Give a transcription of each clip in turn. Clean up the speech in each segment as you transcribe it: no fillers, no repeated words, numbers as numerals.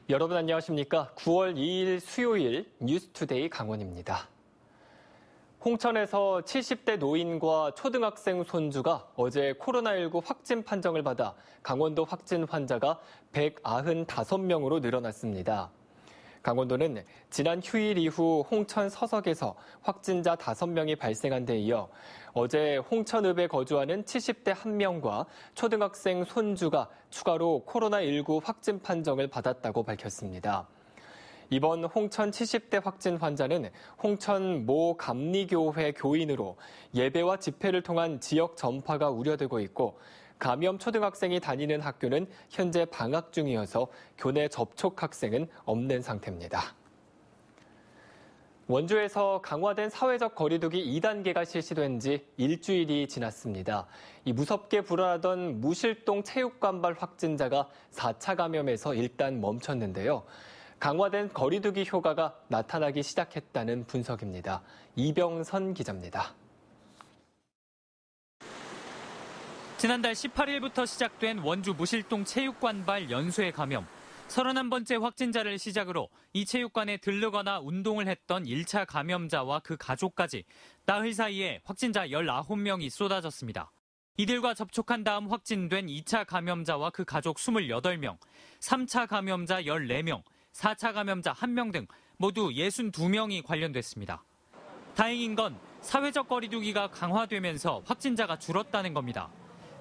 여러분 안녕하십니까? 9월 2일 수요일 뉴스투데이 강원입니다. 홍천에서 70대 노인과 초등학생 손주가 어제 코로나19 확진 판정을 받아 강원도 확진 환자가 195명으로 늘어났습니다. 강원도는 지난 휴일 이후 홍천 서석에서 확진자 5명이 발생한 데 이어 어제 홍천읍에 거주하는 70대 1명과 초등학생 손주가 추가로 코로나19 확진 판정을 받았다고 밝혔습니다. 이번 홍천 70대 확진 환자는 홍천 모 감리교회 교인으로 예배와 집회를 통한 지역 전파가 우려되고 있고 감염 초등학생이 다니는 학교는 현재 방학 중이어서 교내 접촉 학생은 없는 상태입니다. 원주에서 강화된 사회적 거리두기 2단계가 실시된 지 일주일이 지났습니다. 이 무섭게 불어나던 무실동 체육관발 확진자가 4차 감염에서 일단 멈췄는데요. 강화된 거리두기 효과가 나타나기 시작했다는 분석입니다. 이병선 기자입니다. 지난달 18일부터 시작된 원주 무실동 체육관발 연쇄 감염. 31번째 확진자를 시작으로 이 체육관에 들르거나 운동을 했던 1차 감염자와 그 가족까지 나흘 사이에 확진자 19명이 쏟아졌습니다. 이들과 접촉한 다음 확진된 2차 감염자와 그 가족 28명, 3차 감염자 14명, 4차 감염자 1명 등 모두 62명이 관련됐습니다. 다행인 건 사회적 거리두기가 강화되면서 확진자가 줄었다는 겁니다.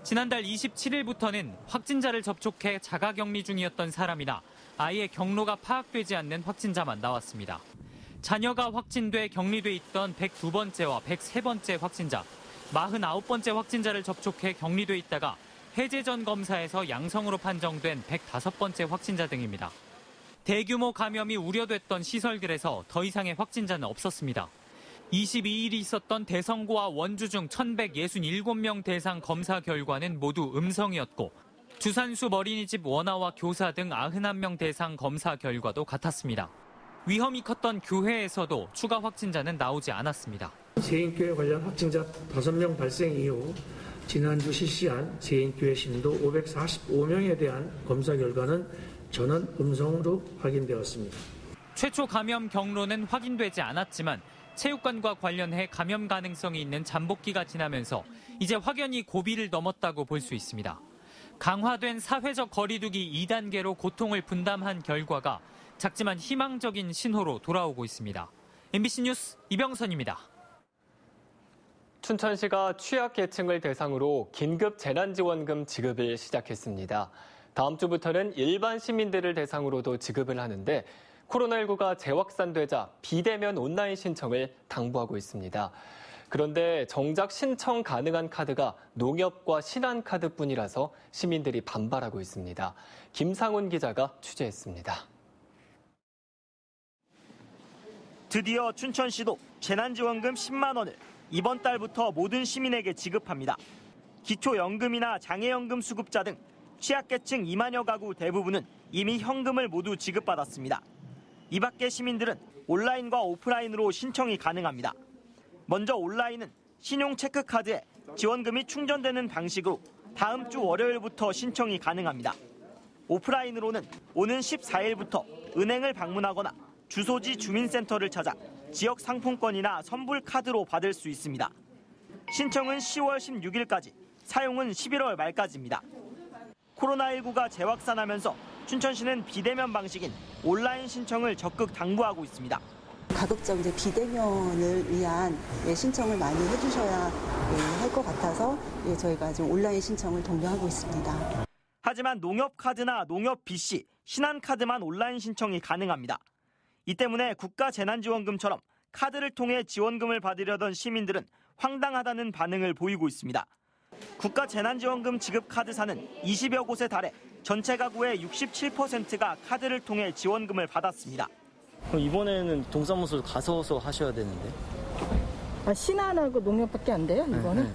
지난달 27일부터는 확진자를 접촉해 자가격리 중이었던 사람이나 아예 경로가 파악되지 않는 확진자만 나왔습니다. 자녀가 확진돼 격리돼 있던 102번째와 103번째 확진자, 49번째 확진자를 접촉해 격리돼 있다가 해제 전 검사에서 양성으로 판정된 105번째 확진자 등입니다. 대규모 감염이 우려됐던 시설들에서 더 이상의 확진자는 없었습니다. 22일이 있었던 대성고와 원주 중 1,167명 대상 검사 결과는 모두 음성이었고 주산숲 어린이집 원아와 교사 등 91명 대상 검사 결과도 같았습니다. 위험이 컸던 교회에서도 추가 확진자는 나오지 않았습니다. 세인교회 관련 확진자 5명 발생 이후 지난주 실시한 세인교회 신도 545명에 대한 검사 결과는 전원 음성으로 확인되었습니다. 최초 감염 경로는 확인되지 않았지만 체육관과 관련해 감염 가능성이 있는 잠복기가 지나면서 이제 확연히 고비를 넘었다고 볼 수 있습니다. 강화된 사회적 거리두기 2단계로 고통을 분담한 결과가 작지만 희망적인 신호로 돌아오고 있습니다. MBC 뉴스 이병선입니다. 춘천시가 취약계층을 대상으로 긴급 재난지원금 지급을 시작했습니다. 다음 주부터는 일반 시민들을 대상으로도 지급을 하는데 코로나19가 재확산되자 비대면 온라인 신청을 당부하고 있습니다. 그런데 정작 신청 가능한 카드가 농협과 신한카드뿐이라서 시민들이 반발하고 있습니다. 김상훈 기자가 취재했습니다. 드디어 춘천시도 재난지원금 10만 원을 이번 달부터 모든 시민에게 지급합니다. 기초연금이나 장애연금 수급자 등 취약계층 2만여 가구 대부분은 이미 현금을 모두 지급받았습니다. 이 밖의 시민들은 온라인과 오프라인으로 신청이 가능합니다. 먼저 온라인은 신용 체크카드에 지원금이 충전되는 방식으로 다음 주 월요일부터 신청이 가능합니다. 오프라인으로는 오는 14일부터 은행을 방문하거나 주소지 주민센터를 찾아 지역 상품권이나 선불 카드로 받을 수 있습니다. 신청은 10월 16일까지, 사용은 11월 말까지입니다. 코로나19가 재확산하면서 춘천시는 비대면 방식인 온라인 신청을 적극 당부하고 있습니다. 가급적 이제 비대면을 위한 신청을 많이 해주셔야 할 것 같아서 저희가 지금 온라인 신청을 독려하고 있습니다. 하지만 농협카드나 농협 BC, 신한카드만 온라인 신청이 가능합니다. 이 때문에 국가재난지원금처럼 카드를 통해 지원금을 받으려던 시민들은 황당하다는 반응을 보이고 있습니다. 국가재난지원금 지급 카드사는 20여 곳에 달해 전체 가구의 67%가 카드를 통해 지원금을 받았습니다. 그럼 이번에는 동사무소 가서 하셔야 되는데. 신한하고 농협밖에 안 돼요, 이거는?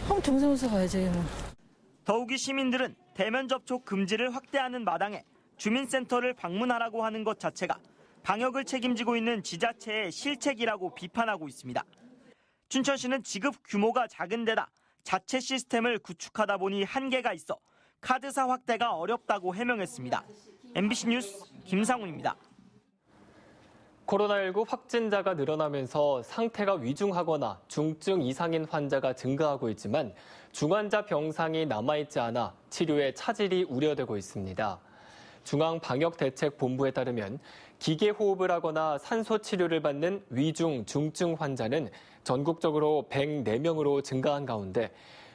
그럼 동사무소 가야지. 더욱이 시민들은 대면 접촉 금지를 확대하는 마당에 주민센터를 방문하라고 하는 것 자체가 방역을 책임지고 있는 지자체의 실책이라고 비판하고 있습니다. 춘천시는 지급 규모가 작은 데다 자체 시스템을 구축하다 보니 한계가 있어 카드사 확대가 어렵다고 해명했습니다. MBC 뉴스 김상훈입니다. 코로나19 확진자가 늘어나면서 상태가 위중하거나 중증 이상인 환자가 증가하고 있지만 중환자 병상이 남아있지 않아 치료에 차질이 우려되고 있습니다. 중앙방역대책본부에 따르면 기계호흡을 하거나 산소 치료를 받는 위중, 중증 환자는 전국적으로 104명으로 증가한 가운데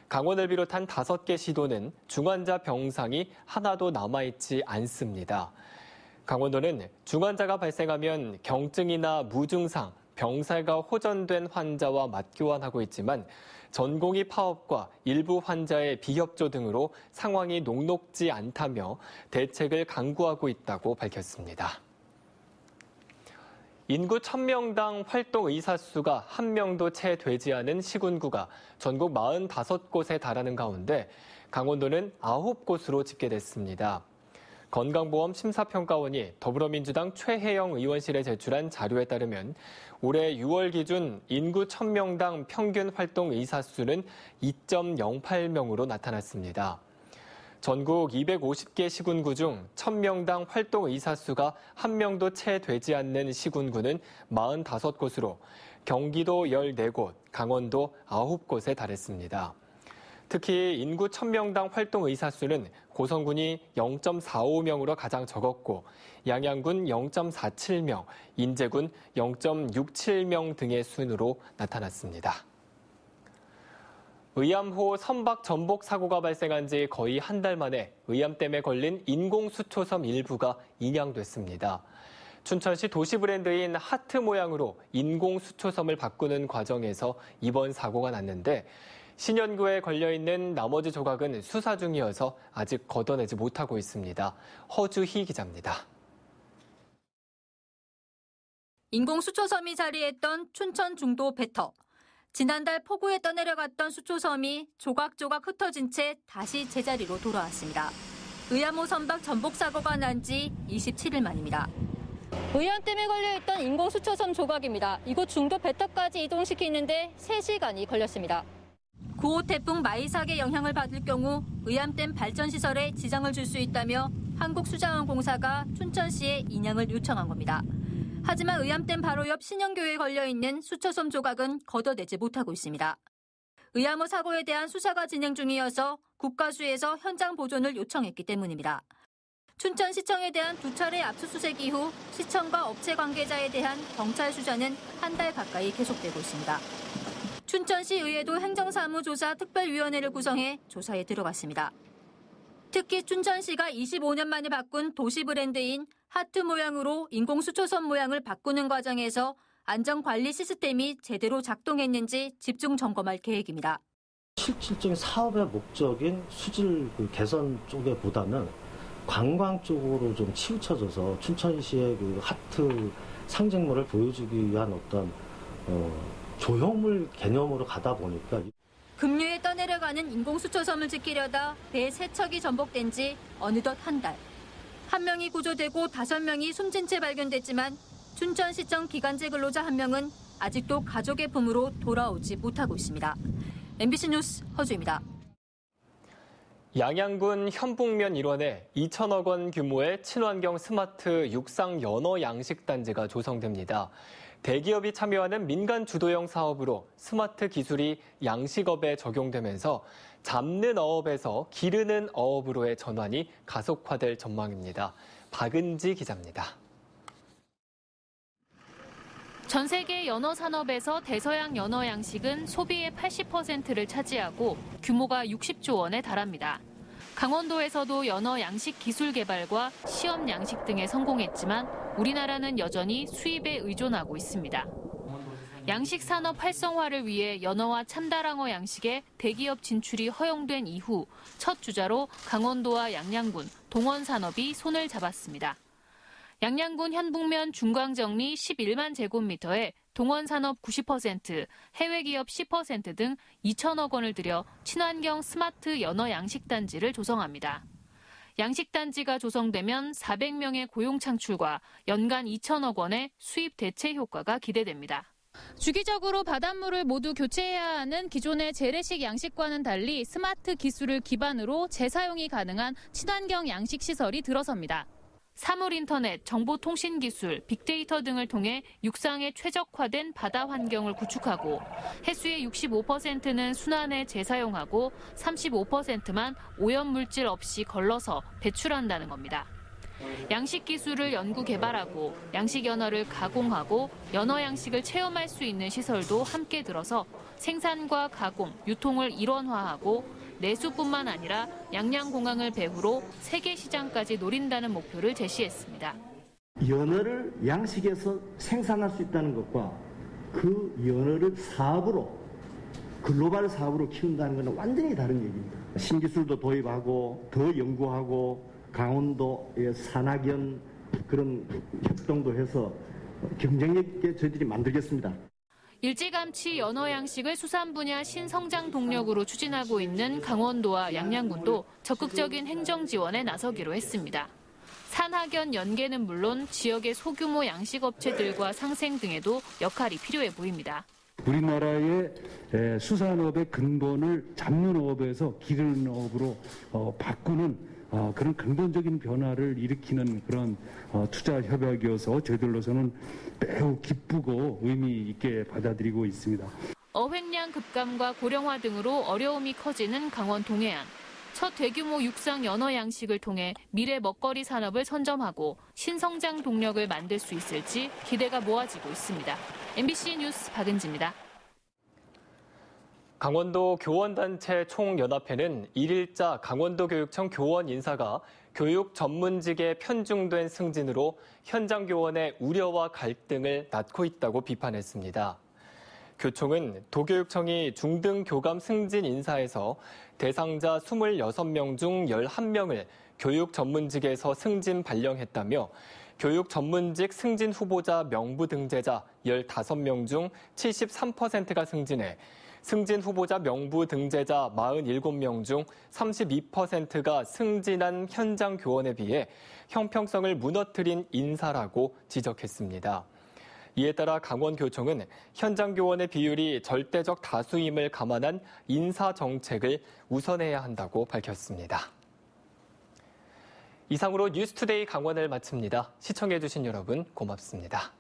강원을 비롯한 5개 시도는 중환자 병상이 하나도 남아있지 않습니다. 강원도는 중환자가 발생하면 경증이나 무증상, 병사가 호전된 환자와 맞교환하고 있지만 전공의 파업과 일부 환자의 비협조 등으로 상황이 녹록지 않다며 대책을 강구하고 있다고 밝혔습니다. 인구 1000명당 활동 의사 수가 1명도 채 되지 않은 시군구가 전국 45곳에 달하는 가운데 강원도는 9곳으로 집계됐습니다. 건강보험 심사평가원이 더불어민주당 최혜영 의원실에 제출한 자료에 따르면 올해 6월 기준 인구 1000명당 평균 활동 의사 수는 2.08명으로 나타났습니다. 전국 250개 시군구 중 1000명당 활동 의사 수가 1명도 채 되지 않는 시군구는 45곳으로 경기도 14곳, 강원도 9곳에 달했습니다. 특히 인구 1000명당 활동 의사 수는 고성군이 0.45명으로 가장 적었고 양양군 0.47명, 인제군 0.67명 등의 순으로 나타났습니다. 의암호 선박 전복 사고가 발생한 지 거의 한 달 만에 의암댐에 걸린 인공수초섬 일부가 인양됐습니다. 춘천시 도시 브랜드인 하트 모양으로 인공수초섬을 바꾸는 과정에서 이번 사고가 났는데 신현구에 걸려있는 나머지 조각은 수사 중이어서 아직 걷어내지 못하고 있습니다. 허주희 기자입니다. 인공수초섬이 자리했던 춘천 중도 배터. 지난달 포구에 떠내려갔던 수초섬이 조각조각 흩어진 채 다시 제자리로 돌아왔습니다. 의암호 선박 전복 사고가 난 지 27일 만입니다. 의암댐에 걸려있던 인공수초섬 조각입니다. 이곳 중도 배터까지 이동시키는데 3시간이 걸렸습니다. 9호 태풍 마이삭의 영향을 받을 경우 의암댐 발전시설에 지장을 줄 수 있다며 한국수자원공사가 춘천시에 인양을 요청한 겁니다. 하지만 의암댐 바로 옆 신현교에 걸려있는 수초섬 조각은 걷어내지 못하고 있습니다. 의암호 사고에 대한 수사가 진행 중이어서 국가수에서 현장 보존을 요청했기 때문입니다. 춘천시청에 대한 2차례 압수수색 이후 시청과 업체 관계자에 대한 경찰 수사는 한 달 가까이 계속되고 있습니다. 춘천시의회도 행정사무조사 특별위원회를 구성해 조사에 들어갔습니다. 특히 춘천시가 25년 만에 바꾼 도시 브랜드인 하트 모양으로 인공수초섬 모양을 바꾸는 과정에서 안전관리 시스템이 제대로 작동했는지 집중 점검할 계획입니다. 실질적인 사업의 목적인 수질 개선 쪽에 보다는 관광 쪽으로 좀 치우쳐져서 춘천시의 그 하트 상징물을 보여주기 위한 어떤 조형물 개념으로 가다 보니까 급류에 떠내려가는 인공수초섬을 지키려다 배 3척이 전복된 지 어느덧 한 달. 1명이 구조되고 5명이 숨진 채 발견됐지만 춘천시청 기간제 근로자 1명은 아직도 가족의 품으로 돌아오지 못하고 있습니다. MBC 뉴스 허주입니다. 양양군 현북면 일원에 2천억 원 규모의 친환경 스마트 육상 연어 양식단지가 조성됩니다. 대기업이 참여하는 민간 주도형 사업으로 스마트 기술이 양식업에 적용되면서 잡는 어업에서 기르는 어업으로의 전환이 가속화될 전망입니다. 박은지 기자입니다. 전 세계 연어 산업에서 대서양 연어 양식은 소비의 80%를 차지하고 규모가 60조 원에 달합니다. 강원도에서도 연어 양식 기술 개발과 시험 양식 등에 성공했지만 우리나라는 여전히 수입에 의존하고 있습니다. 양식 산업 활성화를 위해 연어와 참다랑어 양식의 대기업 진출이 허용된 이후 첫 주자로 강원도와 양양군, 동원 산업이 손을 잡았습니다. 양양군 현북면 중광정리 11만 제곱미터에 동원 산업 90%, 해외 기업 10% 등 2천억 원을 들여 친환경 스마트 연어 양식단지를 조성합니다. 양식단지가 조성되면 400명의 고용 창출과 연간 2천억 원의 수입 대체 효과가 기대됩니다. 주기적으로 바닷물을 모두 교체해야 하는 기존의 재래식 양식과는 달리 스마트 기술을 기반으로 재사용이 가능한 친환경 양식 시설이 들어섭니다. 사물 인터넷, 정보통신 기술, 빅데이터 등을 통해 육상에 최적화된 바다 환경을 구축하고 해수의 65%는 순환에 재사용하고 35%만 오염물질 없이 걸러서 배출한다는 겁니다. 양식 기술을 연구 개발하고 양식 연어를 가공하고 연어 양식을 체험할 수 있는 시설도 함께 들어서 생산과 가공, 유통을 일원화하고 내수뿐만 아니라 양양공항을 배후로 세계 시장까지 노린다는 목표를 제시했습니다. 연어를 양식에서 생산할 수 있다는 것과 그 연어를 사업으로 글로벌 사업으로 키운다는 것은 완전히 다른 얘기입니다. 신기술도 도입하고 더 연구하고 강원도의 산학연 그런 협동도 해서 경쟁력 있게 저희들이 만들겠습니다. 일찌감치 연어 양식을 수산 분야 신성장 동력으로 추진하고 있는 강원도와 양양군도 적극적인 행정 지원에 나서기로 했습니다. 산학연 연계는 물론 지역의 소규모 양식업체들과 상생 등에도 역할이 필요해 보입니다. 우리나라의 수산업의 근본을 잡문어업에서 기른어업으로 바꾸는 그런 근본적인 변화를 일으키는 그런 투자 협약이어서 저희들로서는 매우 기쁘고 의미 있게 받아들이고 있습니다. 어획량 급감과 고령화 등으로 어려움이 커지는 강원 동해안. 첫 대규모 육상 연어 양식을 통해 미래 먹거리 산업을 선점하고 신성장 동력을 만들 수 있을지 기대가 모아지고 있습니다. MBC 뉴스 박은지입니다. 강원도 교원단체 총연합회는 1일자 강원도교육청 교원 인사가 교육 전문직에 편중된 승진으로 현장 교원의 우려와 갈등을 낳고 있다고 비판했습니다. 교총은 도교육청이 중등 교감 승진 인사에서 대상자 26명 중 11명을 교육 전문직에서 승진 발령했다며 교육 전문직 승진 후보자 명부 등재자 15명 중 73%가 승진해 승진 후보자 명부 등재자 47명 중 32%가 승진한 현장 교원에 비해 형평성을 무너뜨린 인사라고 지적했습니다. 이에 따라 강원교총은 현장 교원의 비율이 절대적 다수임을 감안한 인사 정책을 우선해야 한다고 밝혔습니다. 이상으로 뉴스투데이 강원을 마칩니다. 시청해주신 여러분 고맙습니다.